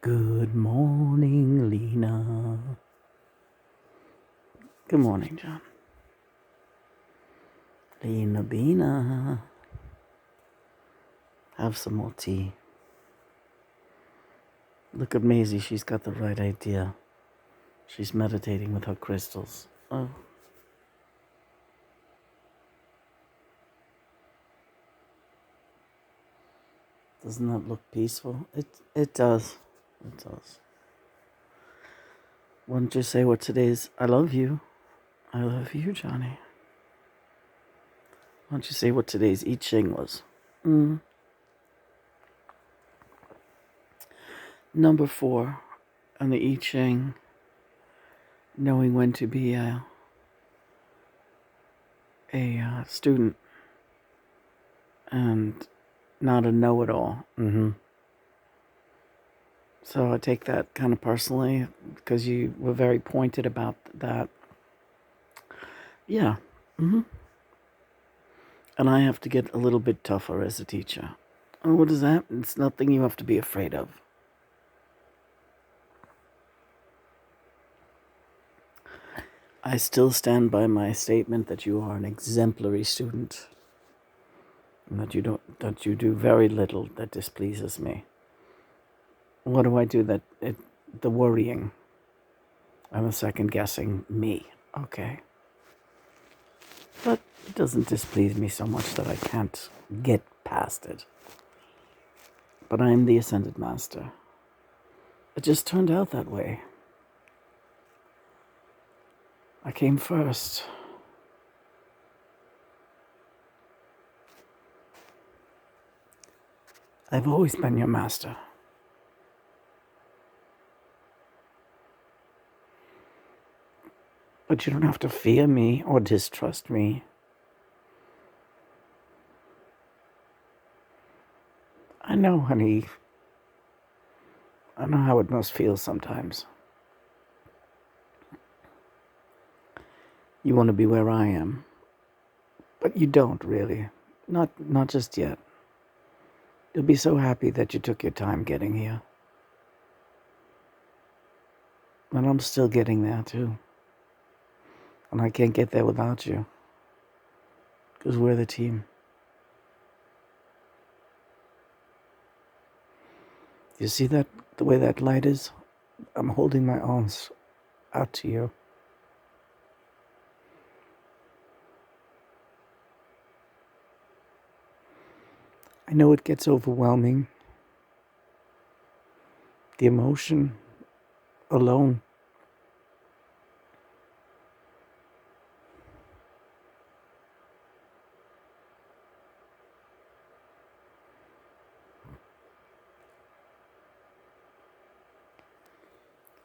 Good morning, Lena. Good morning, John. Lena Bina. Have some more tea. Look at Maisie, she's got the right idea. She's meditating with her crystals. Oh, doesn't that look peaceful? It does. It does. Why don't you say what today's I love you? I love you, Johnny. Why don't you say what today's I Ching was? Number 4 on the I Ching, knowing when to be a student and not a know-it-all. So I take that kind of personally because you were very pointed about that. Yeah. And I have to get a little bit tougher as a teacher. And what is that? It's nothing you have to be afraid of. I still stand by my statement that you are an exemplary student. And that you do very little that displeases me. What do I do the worrying? I'm second guessing me. Okay. But it doesn't displease me so much that I can't get past it. But I'm the Ascended Master. It just turned out that way. I came first. I've always been your master. But you don't have to fear me or distrust me. I know, honey. I know how it must feel sometimes. You want to be where I am. But you don't, really. Not just yet. You'll be so happy that you took your time getting here. And I'm still getting there, too. And I can't get there without you. Because we're the team. You see that, the way that light is? I'm holding my arms out to you. I know it gets overwhelming. The emotion alone.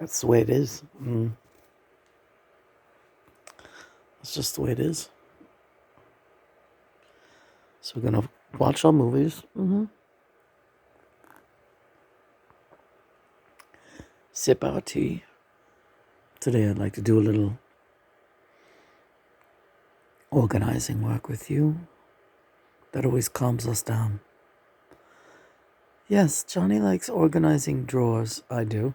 That's the way it is. That's just the way it is. So we're going to watch our movies. Sip our tea. Today I'd like to do a little organizing work with you. That always calms us down. Yes, Johnny likes organizing drawers. I do.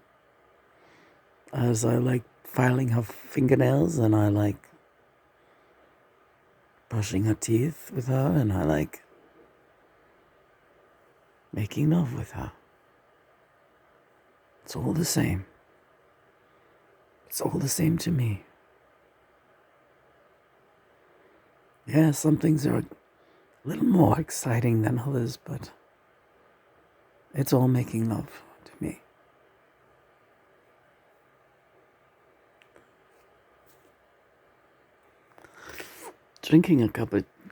As I like filing her fingernails, and I like brushing her teeth with her, and I like making love with her. It's all the same. It's all the same to me. Yeah, some things are a little more exciting than others, but it's all making love to me. Drinking a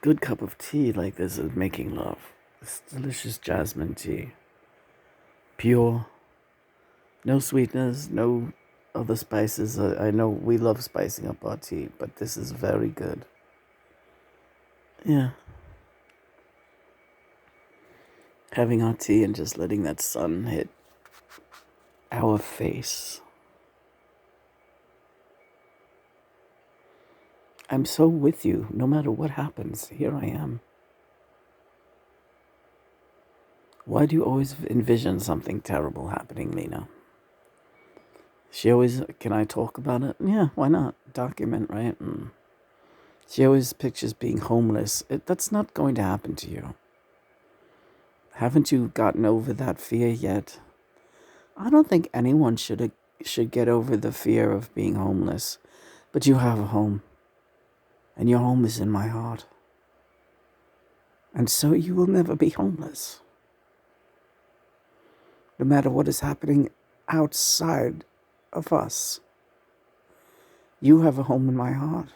good cup of tea like this is making love. It's delicious jasmine tea. Pure. No sweeteners, no other spices. I know we love spicing up our tea, but this is very good. Yeah. Having our tea and just letting that sun hit our face. I'm so with you. No matter what happens, here I am. Why do you always envision something terrible happening, Lena? She always, can I talk about it? Yeah, why not? Document, right? She always pictures being homeless. That's not going to happen to you. Haven't you gotten over that fear yet? I don't think anyone should get over the fear of being homeless. But you have a home. And your home is in my heart. And so you will never be homeless. No matter what is happening outside of us, you have a home in my heart.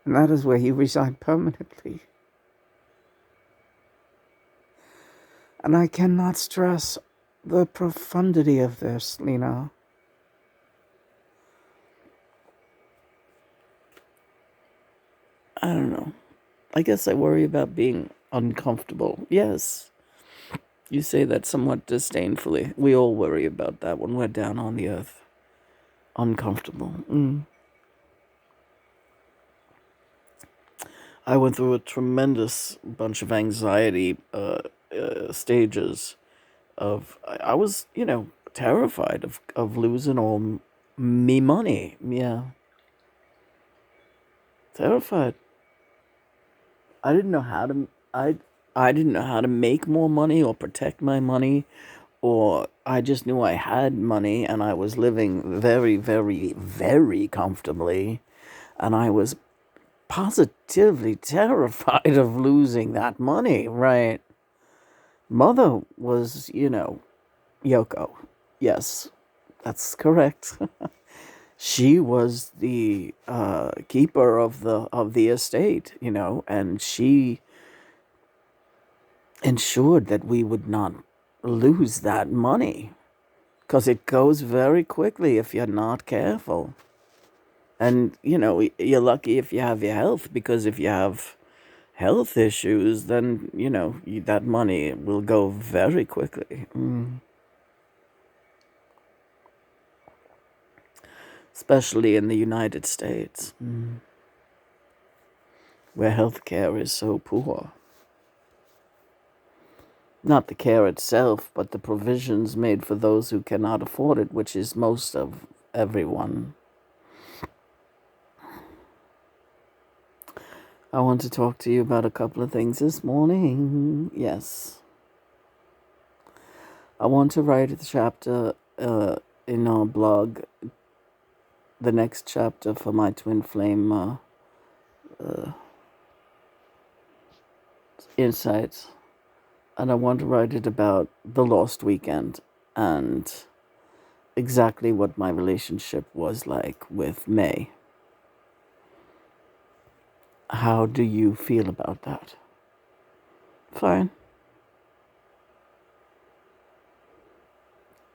And that is where you reside permanently. And I cannot stress the profundity of this, Lena. I don't know. I guess I worry about being uncomfortable. Yes, you say that somewhat disdainfully. We all worry about that when we're down on the earth. Uncomfortable. I went through a tremendous bunch of anxiety stages of, I was, terrified of losing all me money. Yeah, terrified. I didn't know how to, I didn't know how to make more money or protect my money, or I just knew I had money and I was living very, very, very comfortably, and I was positively terrified of losing that money, right? Mother was, Yoko. Yes, that's correct. She was the keeper of the estate, and she ensured that we would not lose that money, because it goes very quickly if you're not careful. And you're lucky if you have your health, because if you have health issues, then that money will go very quickly. Especially in the United States, where healthcare is so poor. Not the care itself, but the provisions made for those who cannot afford it, which is most of everyone. I want to talk to you about a couple of things this morning. Yes. I want to write a chapter in our blog, the next chapter for my twin flame insights. And I want to write it about the lost weekend and exactly what my relationship was like with May. How do you feel about that? Fine.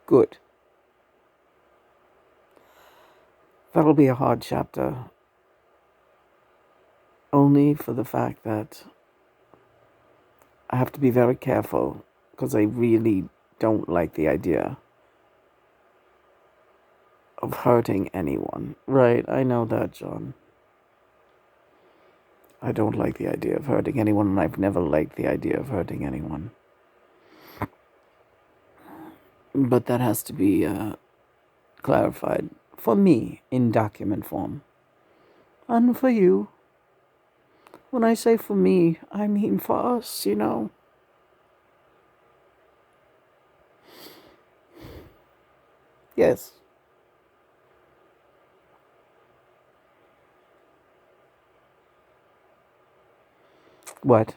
Good. That'll be a hard chapter, only for the fact that I have to be very careful, because I really don't like the idea of hurting anyone. Right, I know that, John. I don't like the idea of hurting anyone, and I've never liked the idea of hurting anyone. But that has to be clarified for me in document form. And for you. When I say for me, I mean for us, Yes. What?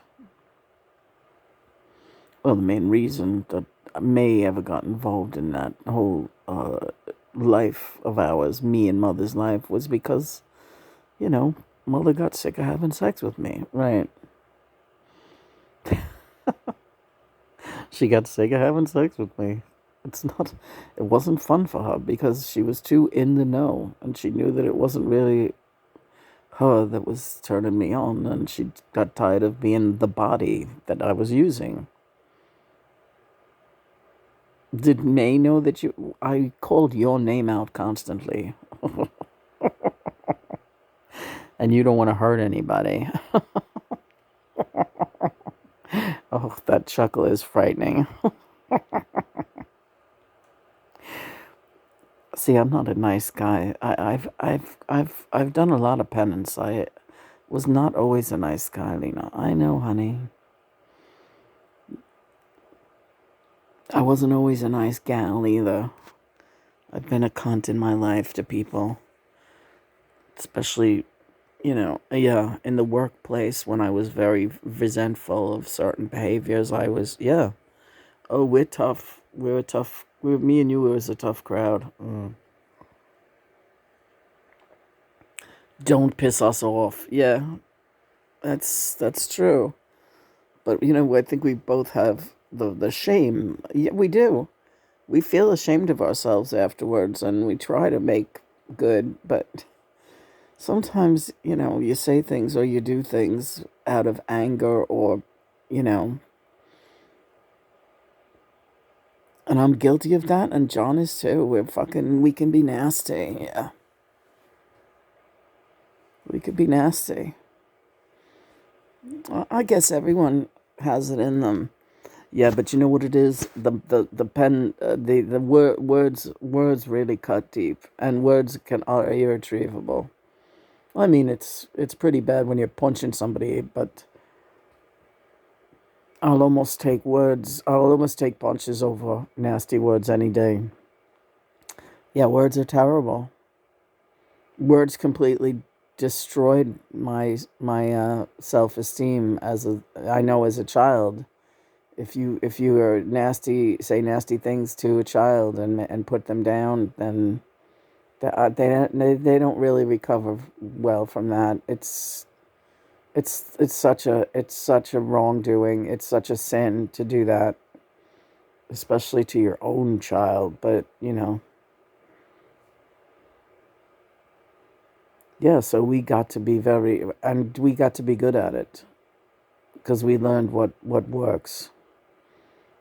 Well, the main reason that May ever got involved in that whole life of ours, me and Mother's life, was because, Mother got sick of having sex with me, right? She got sick of having sex with me. It wasn't fun for her, because she was too in the know, and she knew that it wasn't really her that was turning me on, and she got tired of being the body that I was using. Did May know that I called your name out constantly, and you don't want to hurt anybody? Oh, that chuckle is frightening. See, I'm not a nice guy. I've done a lot of penance. I was not always a nice guy, Lena. I know, honey. I wasn't always a nice gal either. I've been a cunt in my life to people, especially, yeah, in the workplace when I was very resentful of certain behaviors. I was, yeah. Oh, we're tough. We're a tough. Me and you was a tough crowd. Don't piss us off. Yeah, that's true. But I think we both have the shame. Yeah, we do. We feel ashamed of ourselves afterwards, and we try to make good. But sometimes, you say things or you do things out of anger, or, you know, and I'm guilty of that, and John is too. We can be nasty. Yeah, we could be nasty. I guess everyone has it in them. Yeah, but you know what it is? The pen, words really cut deep, and words are irretrievable. I mean, it's pretty bad when you're punching somebody, but I'll almost take punches over nasty words any day. Yeah, words are terrible. Words completely destroyed my self esteem as a child. If you are nasty, say nasty things to a child and put them down, then they don't really recover well from that. It's such a wrongdoing. It's such a sin to do that, especially to your own child. But yeah. So we got to be good at it because we learned what works.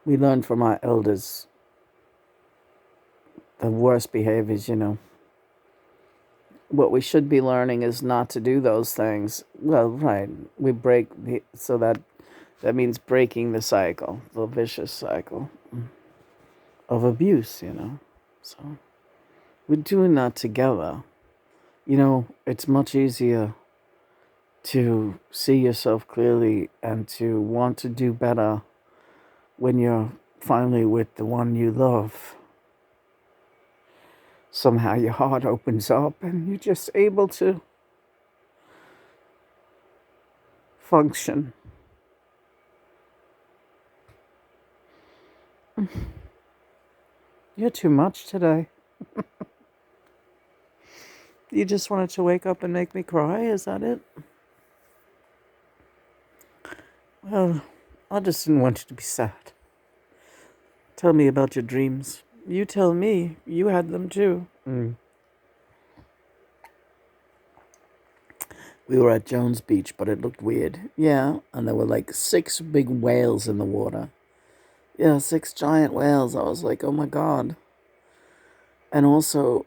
We learned from our elders the worst behaviors. What we should be learning is not to do those things. Well, right. So that means breaking the cycle, the vicious cycle of abuse. So we're doing that together. It's much easier to see yourself clearly and to want to do better when you're finally with the one you love. Somehow your heart opens up and you're just able to function. You're too much today. You just wanted to wake up and make me cry? Is that it? Well, I just didn't want you to be sad. Tell me about your dreams. You tell me. You had them too. We were at Jones Beach, but it looked weird. Yeah, and there were like 6 big whales in the water. Yeah, 6 giant whales. I was like, oh my God. And also,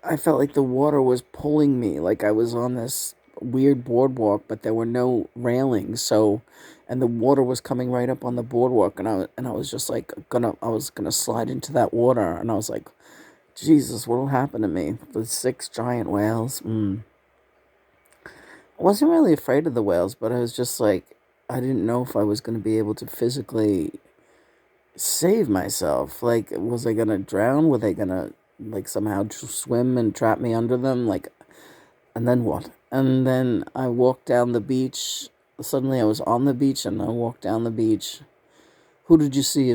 I felt like the water was pulling me, like I was on this weird boardwalk, but there were no railings. And the water was coming right up on the boardwalk, and I was just like I was gonna slide into that water, and I was like, Jesus, what'll happen to me? The 6 giant whales. I wasn't really afraid of the whales, but I was just like, I didn't know if I was gonna be able to physically save myself. Like, was I gonna drown? Were they gonna like somehow swim and trap me under them? Like, and then what? And then I walked down the beach. Suddenly I was on the beach and I walked down the beach. Who did you see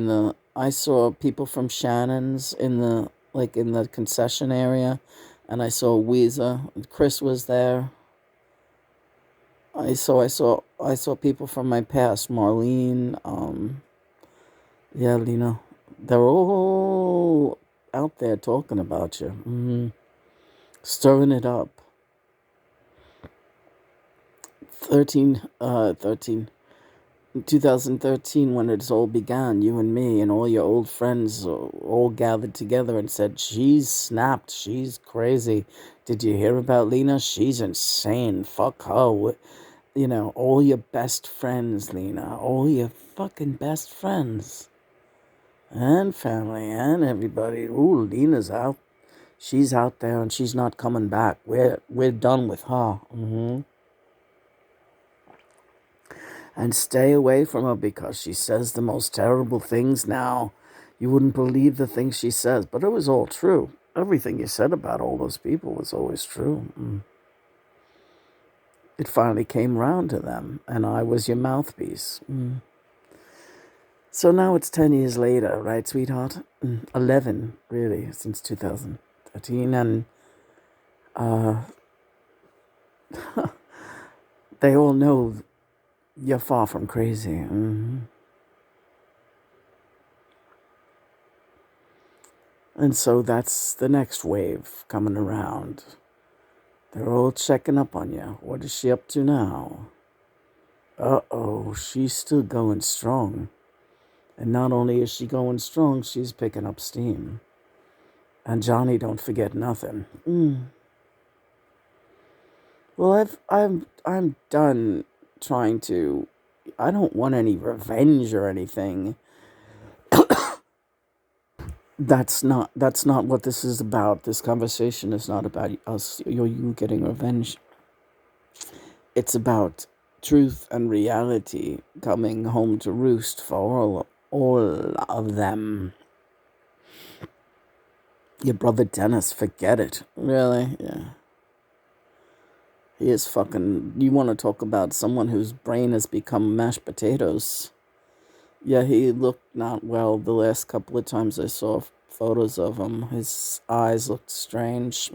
I saw people from Shannon's in the concession area, and I saw Weezer. Chris was there. I saw people from my past, Marlene, yeah, Lena. They're all out there talking about you. Stirring it up. 2013, when it all began, you and me and all your old friends all gathered together and said, she's snapped, she's crazy. Did you hear about Lena? She's insane. Fuck her. all your best friends, Lena, all your fucking best friends and family and everybody. Ooh, Lena's out. She's out there and she's not coming back. We're done with her. And stay away from her because she says the most terrible things now. You wouldn't believe the things she says, but it was all true. Everything you said about all those people was always true. It finally came round to them, and I was your mouthpiece. So now it's 10 years later, right, sweetheart? 11, really, since 2013, and they all know you're far from crazy. And so that's the next wave coming around. They're all checking up on you. What is she up to now? Uh-oh, she's still going strong. And not only is she going strong, she's picking up steam. And Johnny don't forget nothing. Well, I'm done trying to. I don't want any revenge or anything. That's not what this is about. This conversation is not about us or you getting revenge. It's about truth and reality coming home to roost for all of them. Your brother Dennis, forget it. Really? Yeah. He is fucking. You want to talk about someone whose brain has become mashed potatoes? Yeah, he looked not well the last couple of times I saw photos of him. His eyes looked strange.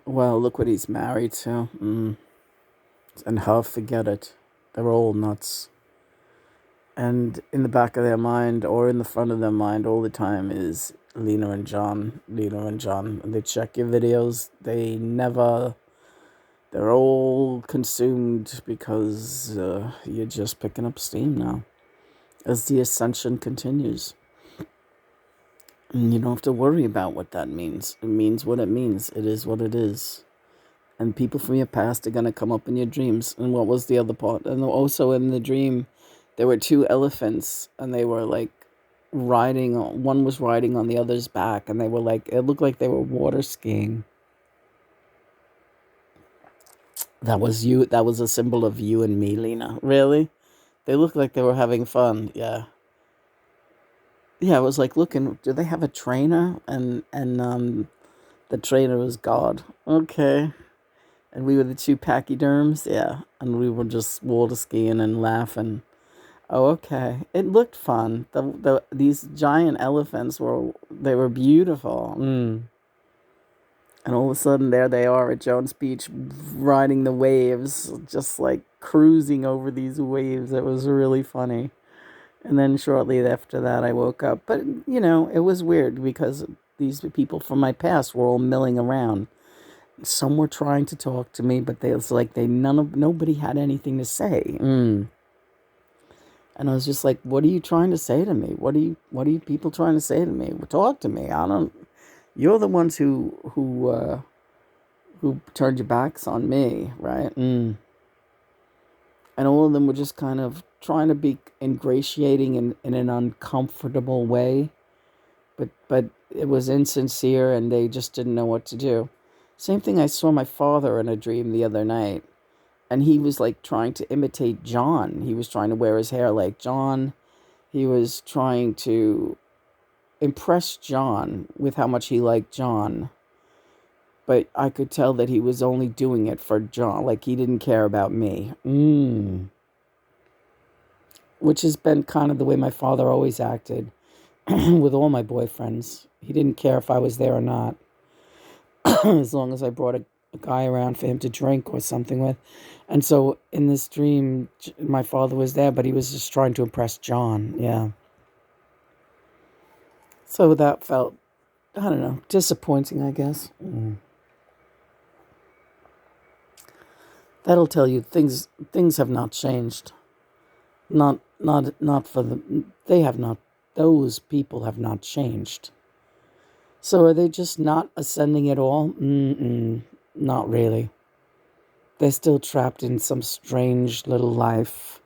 Well, look what he's married to. And her, forget it. They're all nuts. And in the back of their mind or in the front of their mind all the time is Lena and John. They check your videos. They're all consumed because you're just picking up steam now as the ascension continues. And you don't have to worry about what that means. It means what it means. It is what it is. And people from your past are going to come up in your dreams. And what was the other part? And also in the dream, there were two elephants and they were like one was riding on the other's back and they were like, it looked like they were water skiing. That was you. That was a symbol of you and me, Lena. Really? They looked like they were having fun. Yeah. Yeah, I was like looking, do they have a trainer? And the trainer was God. Okay. And we were the two pachyderms, yeah. And we were just water skiing and laughing. Oh, okay. It looked fun. These giant elephants were beautiful. And all of a sudden, there they are at Jones Beach, riding the waves, just like cruising over these waves. It was really funny. And then shortly after that, I woke up. But, it was weird because these people from my past were all milling around. Some were trying to talk to me, but nobody had anything to say. And I was just like, what are you trying to say to me? What are you people trying to say to me? Well, talk to me. You're the ones who turned your backs on me, right? And all of them were just kind of trying to be ingratiating in an uncomfortable way. But it was insincere and they just didn't know what to do. Same thing, I saw my father in a dream the other night. And he was like trying to imitate John. He was trying to wear his hair like John. He was trying to impress John with how much he liked John. But I could tell that he was only doing it for John. Like he didn't care about me. Which has been kind of the way my father always acted with all my boyfriends. He didn't care if I was there or not. As long as I brought a guy around for him to drink or something with. And so in this dream, my father was there, but he was just trying to impress John. Yeah. So that felt, I don't know, disappointing, I guess. That'll tell you things have not changed. Not for the, they have not, those people have not changed. So are they just not ascending at all? Not really. They're still trapped in some strange little life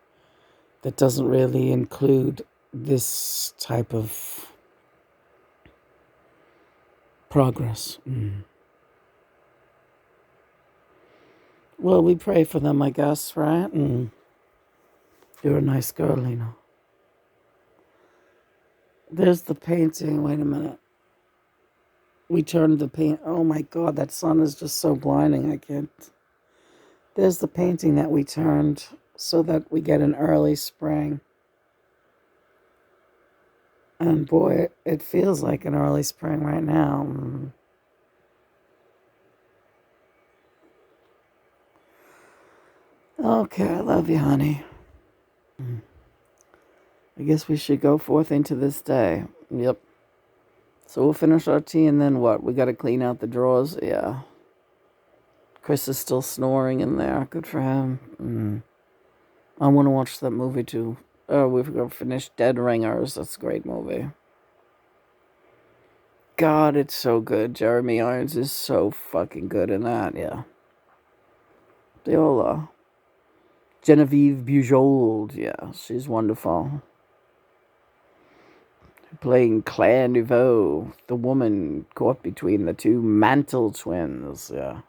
that doesn't really include this type of progress. Well, we pray for them, I guess, right? You're a nice girl, Lena. There's the painting. Wait a minute. We turned the paint. Oh my God, that sun is just so blinding. I can't. There's the painting that we turned so that we get an early spring. And boy, it feels like an early spring right now. Okay, I love you, honey. I guess we should go forth into this day. Yep. So we'll finish our tea and then what? We got to clean out the drawers? Yeah. Chris is still snoring in there. Good for him. I want to watch that movie too. Oh, we've got to finish Dead Ringers. That's a great movie. God, it's so good. Jeremy Irons is so fucking good in that. Yeah. They all are. Genevieve Bujold. Yeah, she's wonderful. Playing Claire Nouveau, the woman caught between the two Mantle twins. Yeah.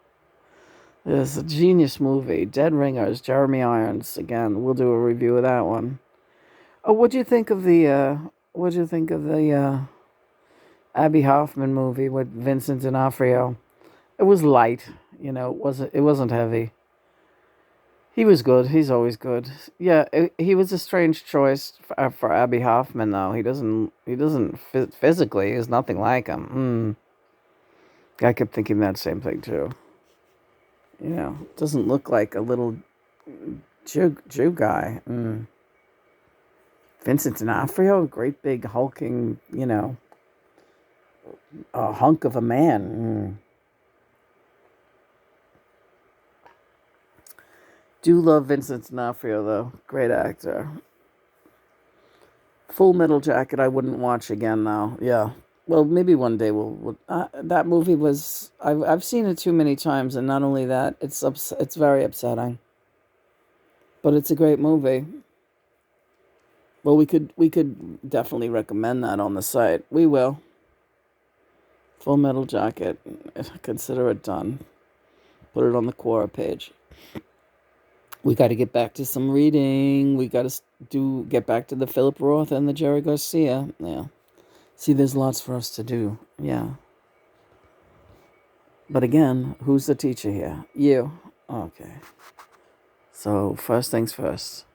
It's a genius movie. Dead Ringers, Jeremy Irons. Again, we'll do a review of that one. Oh, what'd you think of the Abby Hoffman movie with Vincent D'Onofrio? It was light, it wasn't heavy. He was good. He's always good. Yeah, he was a strange choice for Abby Hoffman though. He doesn't physically is nothing like him. I kept thinking that same thing too. Doesn't look like a little Jew guy. Vincent D'Onofrio, great big hulking, a hunk of a man. Do love Vincent D'Onofrio though, great actor. Full Metal Jacket, I wouldn't watch again though. Yeah, well, maybe one day that movie was. I've seen it too many times, and not only that, it's very upsetting. But it's a great movie. Well, we could definitely recommend that on the site. We will. Full Metal Jacket. Consider it done. Put it on the Quora page. We got to get back to some reading. We got to get back to the Philip Roth and the Jerry Garcia. Yeah. See, there's lots for us to do. Yeah. But again, who's the teacher here? You. Okay. So, first things first.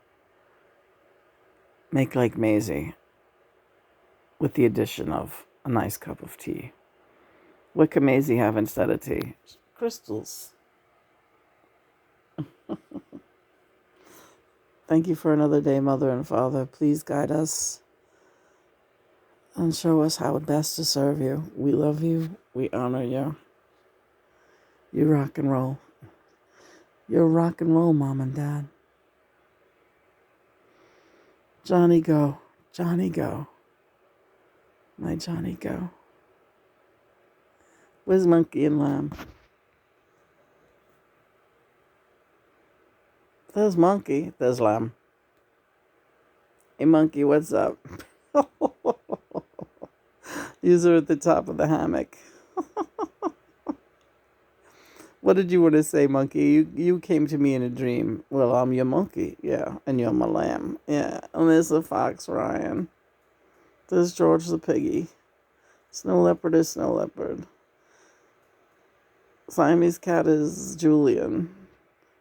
Make like Maisie with the addition of a nice cup of tea. What can Maisie have instead of tea? Crystals. Thank you for another day, Mother and Father. Please guide us and show us how best to serve you. We love you. We honor you. You rock and roll. You're rock and roll, Mom and Dad. Johnny, go. Johnny, go. My Johnny, go. Where's Monkey and Lamb? There's Monkey. There's Lamb. Hey, Monkey, what's up? You're at the top of the hammock. What did you want to say, Monkey? You came to me in a dream. Well, I'm your monkey, yeah, and you're my lamb, yeah. And there's the fox, Ryan. There's George the piggy. Snow leopard is Snow leopard. Siamese cat is Julian.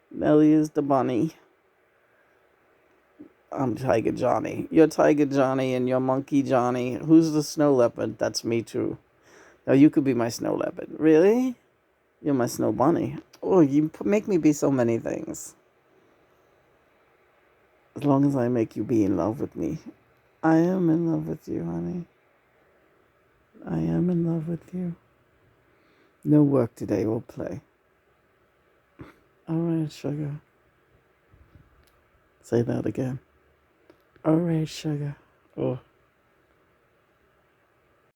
Nellie is the bunny. I'm Tiger Johnny. You're Tiger Johnny and you're Monkey Johnny. Who's the snow leopard? That's me too. Now you could be my snow leopard. Really? You're my snow bunny. Oh, you make me be so many things. As long as I make you be in love with me. I am in love with you, honey. I am in love with you. No work today, we'll play. All right, sugar. Say that again. All right, sugar. Oh.